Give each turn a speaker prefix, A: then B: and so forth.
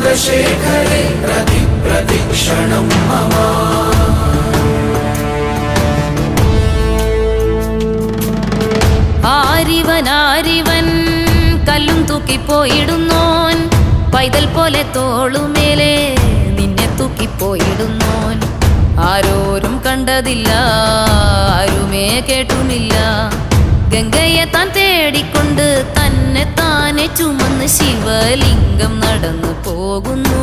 A: ചന്ദ്രശേഖരേ പ്രതിക്ഷണം മമ.
B: ആരിവൻ കല്ലും തൂക്കിപ്പോയിടുന്നോൻ, പൈതൽ പോലെ തോളുമേലെ നിന്നെ തൂക്കിപ്പോയിടുന്നോൻ. ആരോരും കണ്ടതില്ല, ആരുമേ കേട്ടുമില്ല. ഗംഗയെ താൻ തേടിക്കൊണ്ട് തന്നെ താനെ ചുമന്ന് ശിവലിംഗം നടന്നു പോകുന്നു.